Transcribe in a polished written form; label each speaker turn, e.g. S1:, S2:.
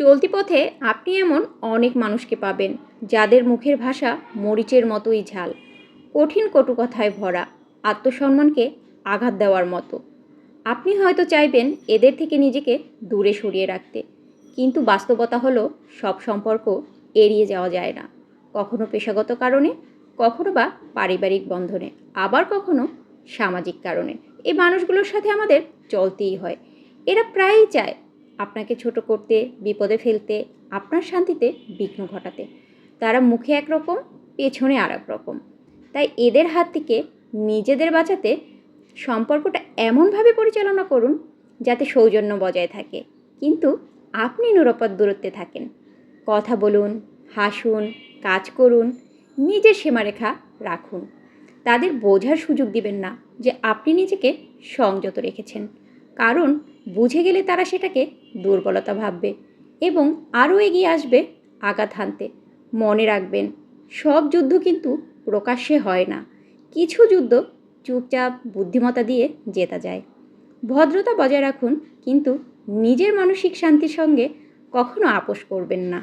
S1: চলতি পথে আপনি এমন অনেক মানুষকে পাবেন যাদের মুখের ভাষা মরিচের মতোই ঝাল, কঠিন কটু কথায় ভরা, আত্মসম্মানকে আঘাত দেওয়ার মতো। আপনি হয়তো চাইবেন এদের থেকে নিজেকে দূরে সরিয়ে রাখতে, কিন্তু বাস্তবতা হলো সব সম্পর্ক এড়িয়ে যাওয়া যায় না। কখনো পেশাগত কারণে, কখনো বা পারিবারিক বন্ধনে, আবার কখনো সামাজিক কারণে। এই মানুষগুলোর সাথে আমাদের চলতেই হয়। এরা প্রায়ই চায় আপনাকে ছোট করতে, বিপদে ফেলতে, আপনার শান্তিতে বিঘ্ন ঘটাতে। তারা মুখে একরকম, পেছনে আর এক রকম। তাই এদের হাত থেকে নিজেদের বাঁচাতে সম্পর্কটা এমনভাবে পরিচালনা করুন যাতে সৌজন্য বজায় থাকে, কিন্তু আপনি নিরাপদ দূরত্বে থাকেন। কথা বলুন, হাসুন, কাজ করুন, নিজের সীমারেখা রাখুন। তাদের বোঝার সুযোগ দিবেন না যে আপনি নিজেকে সংযত রেখেছেন, কারণ বুঝে গেলে তারা সেটাকে দুর্বলতা ভাববে এবং আরও এগিয়ে আসবে আঘাত হানতে। মনে রাখবেন, সব যুদ্ধ কিন্তু প্রকাশ্যে হয় না। কিছু যুদ্ধ চুপচাপ বুদ্ধিমত্তা দিয়ে জেতা যায়। ভদ্রতা বজায় রাখুন, কিন্তু নিজের মানসিক শান্তির সঙ্গে কখনো আপোষ করবেন না।